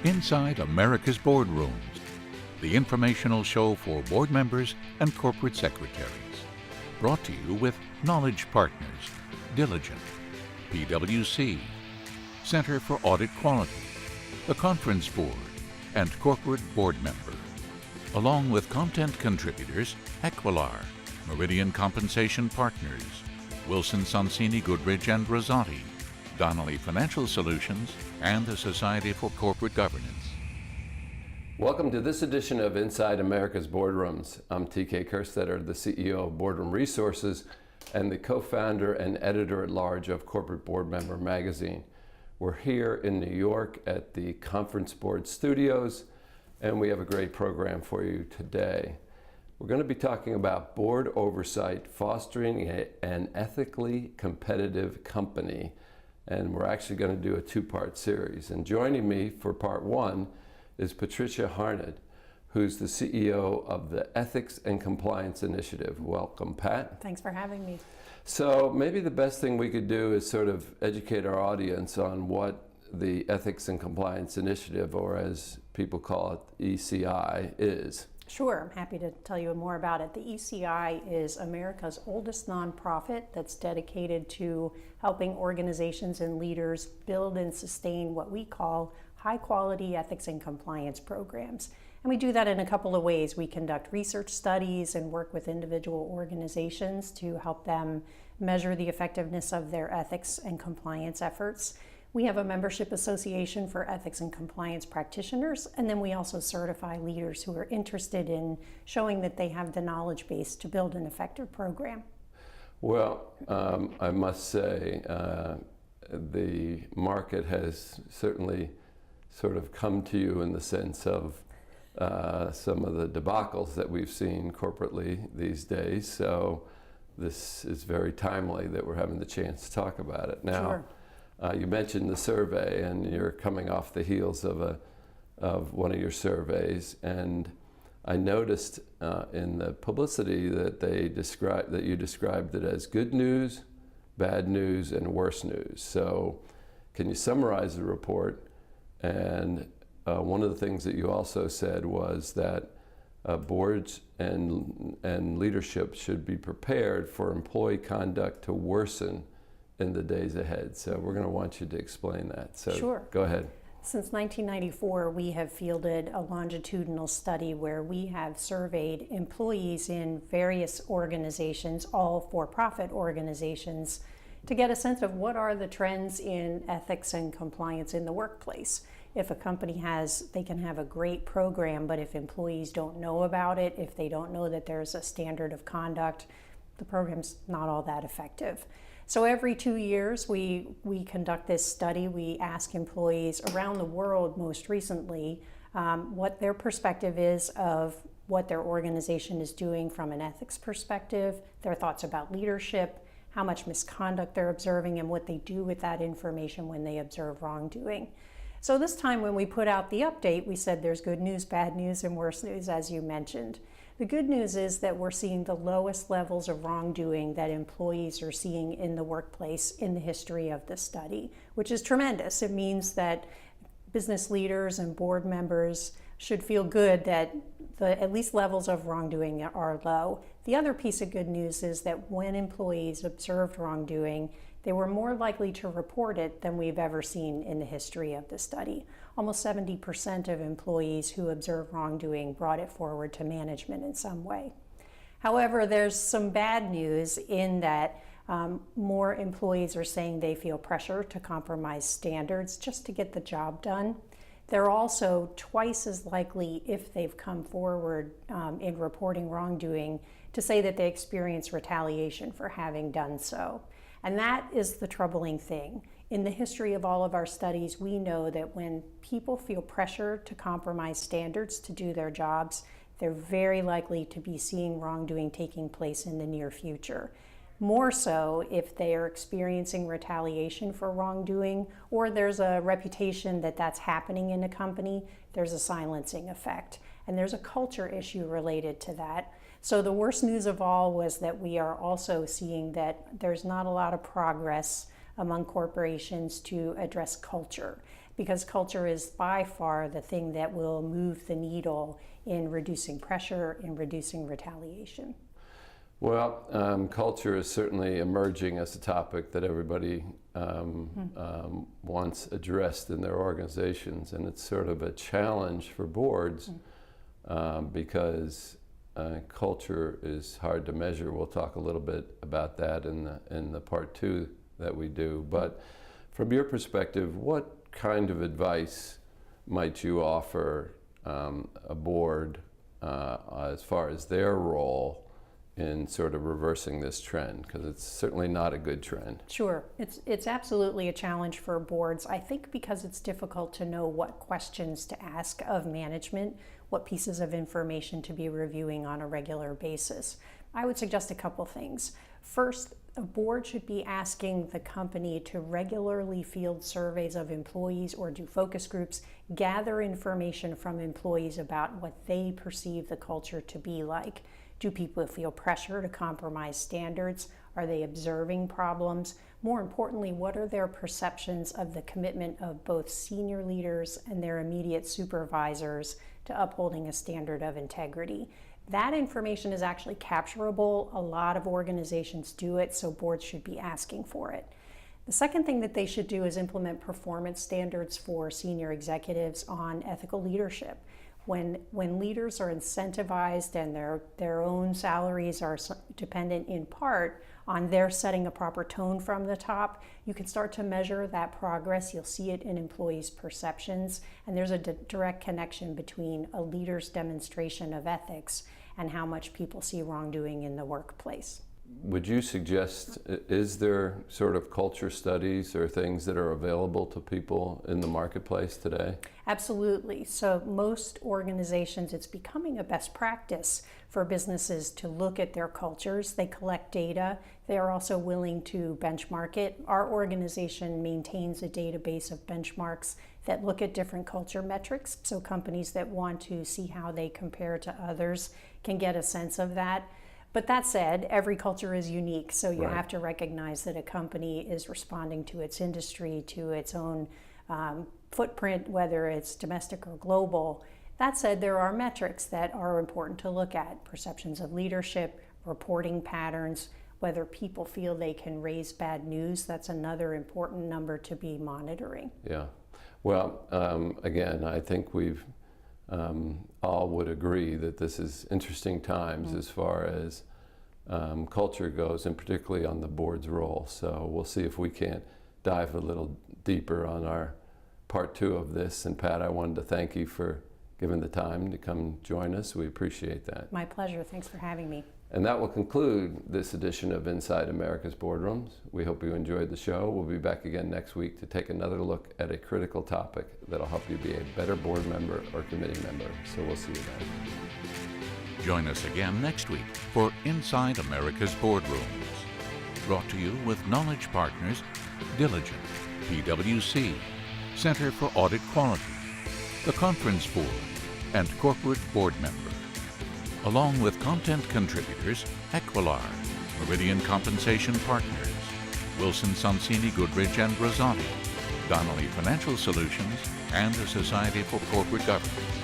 Inside America's Boardrooms, the informational show for board members and corporate secretaries. Brought to you with Knowledge Partners, Diligent, PwC, Center for Audit Quality, the Conference Board, and Corporate Board Member. Along with content contributors Equilar, Meridian Compensation Partners, Wilson Sonsini Goodrich and Rosati, Donnelly Financial Solutions, and the Society for Corporate Governance. Welcome to this edition of Inside America's Boardrooms. I'm TK Kerstetter, the CEO of Boardroom Resources and the co-founder and editor-at-large of Corporate Board Member magazine. We're here in New York at the Conference Board Studios, and we have a great program for you today. We're going to be talking about board oversight, fostering an ethically competitive company. And we're actually going to do a two-part series. And joining me for part one is Patricia Harned, who's the CEO of the Ethics and Compliance Initiative. Welcome, Pat. Thanks for having me. So maybe the best thing we could do is sort of educate our audience on what the Ethics and Compliance Initiative, or as people call it, ECI, is. Sure, I'm happy to tell you more about it. The ECI is America's oldest nonprofit that's dedicated to helping organizations and leaders build and sustain what we call high-quality ethics and compliance programs. And we do that in a couple of ways. We conduct research studies and work with individual organizations to help them measure the effectiveness of their ethics and compliance efforts. We have a membership association for ethics and compliance practitioners, and then we also certify leaders who are interested in showing that they have the knowledge base to build an effective program. Well, I must say the market has certainly sort of come to you in the sense of some of the debacles that we've seen corporately these days, so this is very timely that we're having the chance to talk about it. Now. Sure. You mentioned the survey, and you're coming off the heels of one of your surveys, and I noticed in the publicity that you described it as good news, bad news, and worse news. So, can you summarize the report? And one of the things that you also said was that boards and leadership should be prepared for employee conduct to worsen in the days ahead. So we're going to want you to explain that. So sure. Go ahead. Since 1994, we have fielded a longitudinal study where we have surveyed employees in various organizations, all for-profit organizations, to get a sense of what are the trends in ethics and compliance in the workplace. If a company they can have a great program, but if employees don't know about it, if they don't know that there's a standard of conduct, the program's not all that effective. So every 2 years, we conduct this study. We ask employees around the world, most recently, what their perspective is of what their organization is doing from an ethics perspective, their thoughts about leadership, how much misconduct they're observing, and what they do with that information when they observe wrongdoing. So this time when we put out the update, we said there's good news, bad news, and worse news, as you mentioned. The good news is that we're seeing the lowest levels of wrongdoing that employees are seeing in the workplace in the history of the study, which is tremendous. It means that business leaders and board members should feel good that the at least levels of wrongdoing are low. The other piece of good news is that when employees observed wrongdoing, they were more likely to report it than we've ever seen in the history of the study. Almost 70% of employees who observed wrongdoing brought it forward to management in some way. However, there's some bad news in that more employees are saying they feel pressure to compromise standards just to get the job done. They're also twice as likely, if they've come forward in reporting wrongdoing, to say that they experience retaliation for having done so. And that is the troubling thing. In the history of all of our studies, we know that when people feel pressure to compromise standards to do their jobs, they're very likely to be seeing wrongdoing taking place in the near future. More so if they are experiencing retaliation for wrongdoing, or there's a reputation that that's happening in a company, there's a silencing effect. And there's a culture issue related to that. So the worst news of all was that we are also seeing that there's not a lot of progress among corporations to address culture. because culture is by far the thing that will move the needle in reducing pressure, in reducing retaliation. Well, culture is certainly emerging as a topic that everybody wants addressed in their organizations, and it's sort of a challenge for boards because culture is hard to measure. We'll talk a little bit about that in the part 2 that we do. But from your perspective, what kind of advice might you offer a board as far as their role in sort of reversing this trend? Because it's certainly not a good trend. Sure. It's absolutely a challenge for boards, I think, because it's difficult to know what questions to ask of management, what pieces of information to be reviewing on a regular basis. I would suggest a couple things. First, a board should be asking the company to regularly field surveys of employees or do focus groups, gather information from employees about what they perceive the culture to be like. Do people feel pressure to compromise standards? Are they observing problems? More importantly, what are their perceptions of the commitment of both senior leaders and their immediate supervisors to upholding a standard of integrity? That information is actually capturable. A lot of organizations do it, so boards should be asking for it. The second thing that they should do is implement performance standards for senior executives on ethical leadership. When leaders are incentivized and their own salaries are dependent in part on their setting a proper tone from the top, you can start to measure that progress. You'll see it in employees' perceptions, and there's a direct connection between a leader's demonstration of ethics and how much people see wrongdoing in the workplace. Would you suggest, is there sort of culture studies or things that are available to people in the marketplace today? Absolutely. So most organizations, it's becoming a best practice for businesses to look at their cultures. They collect data. They are also willing to benchmark it. Our organization maintains a database of benchmarks that look at different culture metrics. So companies that want to see how they compare to others can get a sense of that. But that said, every culture is unique, so you have to recognize that a company is responding to its industry, to its own footprint, whether it's domestic or global. That said, there are metrics that are important to look at: perceptions of leadership, reporting patterns, whether people feel they can raise bad news. That's another important number to be monitoring. Yeah. Well, again, I think we've all would agree that this is interesting times as far as culture goes, and particularly on the board's role. So we'll see if we can't dive a little deeper on our part 2 of this. And Pat, I wanted to thank you for giving the time to come join us. We appreciate that. My pleasure. Thanks for having me. And that will conclude this edition of Inside America's Boardrooms. We hope you enjoyed the show. We'll be back again next week to take another look at a critical topic that'll help you be a better board member or committee member. So we'll see you then. Join us again next week for Inside America's Boardrooms. Brought to you with Knowledge Partners, Diligent, PwC, Center for Audit Quality, the Conference Board, and Corporate Board Member. Along with content contributors Equilar, Meridian Compensation Partners, Wilson Sonsini Goodrich and Rosati, Donnelly Financial Solutions, and the Society for Corporate Governance.